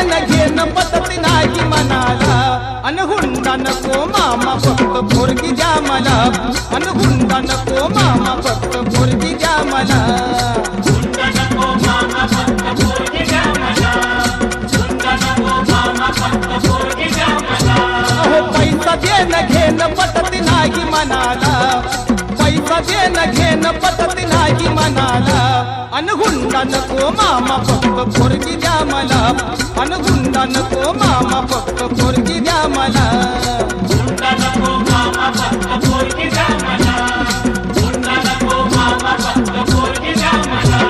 देणं घेणं पटत नाही मनाला अन हुंडा नको मामा फक्त पोरगी द्या मला अन हुंडा नको मामा फक्त पोरगी द्या मला हुंडा नको मामा फक्त पोरगी द्या मला हुंडा नको मामा फक्त पोरगी द्या मला अहो पैसा देणं घेणं पटत नाही मनाला पैसा देणं घेणं पटत नाही मनाला अन हुंडा नको मामा फक्त पोरगी द्या मला अन हुंडा नको मामा फक्त पोरगी द्या मला हुंडा नको मामा फक्त पोरगी द्या मला हुंडा नको मामा फक्त पोरगी द्या मला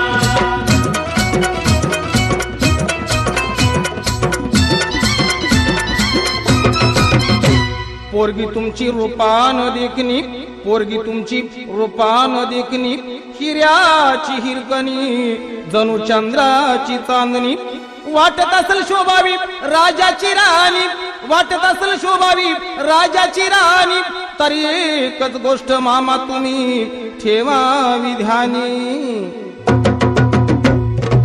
पोरगी तुमची रूपान देखणी पोरगी तुमची रूपान देखणी हिऱ्याची हिरकणी जणू चंद्राची चांदणी वाटत असेल शोभावी राजाची राणी वाटत असेल शोभावी राजाची राणी तरी एकच गोष्ट मामा तुम्ही ठेवावी ध्यानी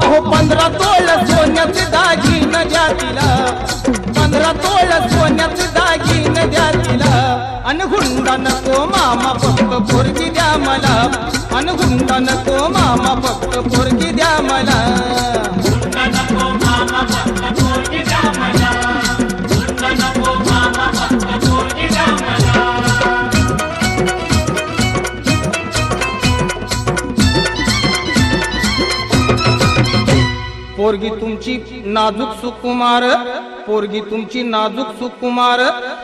अहो 15 तोळ सोन्याचे दागिने द्या तिला 15 तोळ सोन्याचे दागिने द्या तिला अन हुंडा नको मामा फक्त पोरगी द्या मला अन हुंडा नको मामा फक्त पोरगी द्या मला हुंडा नको मामा फक्त पोरगी द्या मला हुंडा नको मामा फक्त पोरगी द्या मला पोरगी तुमची नाजूक सुकुमार पोरगी तुमची नाजूक सुकुमार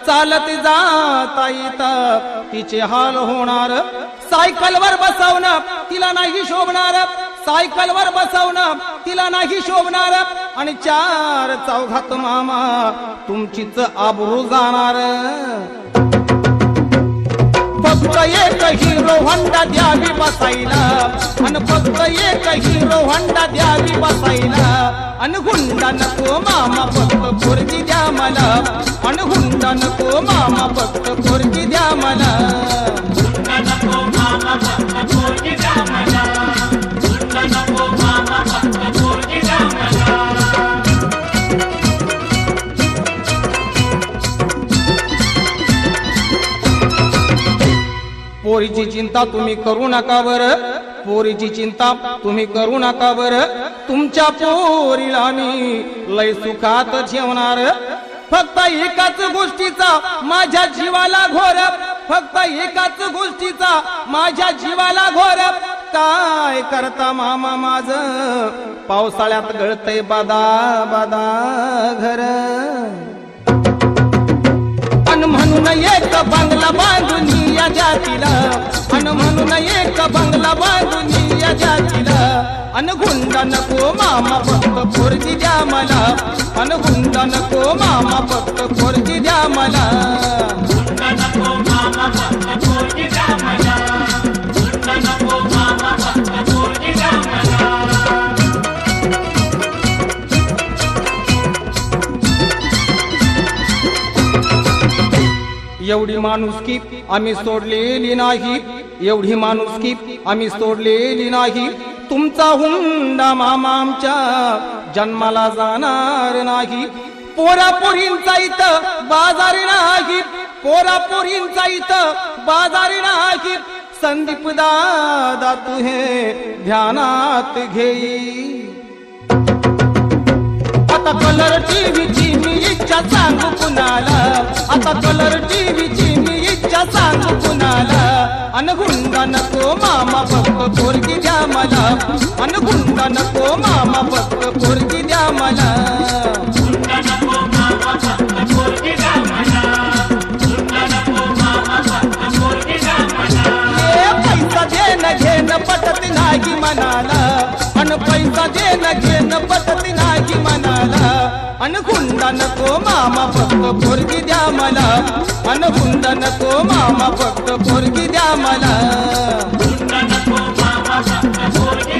चालत जाता येता तिचे हाल होणार सायकलवर बसवणं तिला नाही शोभणार सायकलवर बसवणं तिला नाही शोभणार आणि 4 चौघात मामा तुमचीच आबरू जाणार फक्त एक हिरो होंडा द्यावी बसायला अन फक्त एक हिरो होंडा द्यावी बसायला अन हुंडा नको मामा फक्त पोरगी द्या मला अन हुंडा नको मामा फक्त पोरगी द्या मला हुंडा नको मामा फक्त पोरगी द्या मला हुंडा नको मामा फक्त पोरगी द्या मला पोरीची चिंता तुम्ही करू नका बर पोरीची चिंता तुम्ही करू नका बर तुमच्या पोरीला मी लय सुखात ठेवणार फक्त एकाच गोष्टीचा माझ्या जीवाला घोर फक्त एकाच गोष्टीचा माझ्या जीवाला घोर काय करता मामा माझ पावसाळ्यात गळतय बादा बादा घर अन म्हणून एक बंगला बांधून या जातीला अन म्हणून एक बंगला बांधून या जातीला अन हुंडा नको मामा फक्त पोरगी द्या मला अन हुंडा नको मामा फक्त पोरगी द्या मला हुंडा नको मामा फक्त पोरगी द्या मला हुंडा नको मामा फक्त पोरगी द्या मला एवढी माणुसकी आम्ही सोडलेली नाही एवढी माणुसकी आम्ही सोडलेली नाही तुमचा हुंडा मामा आमच्या जन्माला जाणार नाही पोरापोरींचा इथं बाजारी नाही पोरापोरींचा इथं बाजारी नाही संदीप दादा तू हे ध्यानात घेई आता कलर टीव्हीची मी इच्छा सांगू कुणाला आता कलर टीव्हीची मी इच्छा सांगू कुणाला अन हुंडा नको मामा फक्त पोरगी द्या मला अन हुंडा नको मामा फक्त पोरगी द्या मला हुंडा नको मामा फक्त पोरगी द्या मला हुंडा नको मामा फक्त पोरगी द्या मला पैसा देणं घेणं पटत नाही मनाला अन पैसा देणं घेणं पटत नाही मनाला अन हुंडा नको मामा फक्त पोरगी द्या मला अन हुंडा नको मामा फक्त पोरगी द्या मला हुंडा नको मामा फक्त पोरगी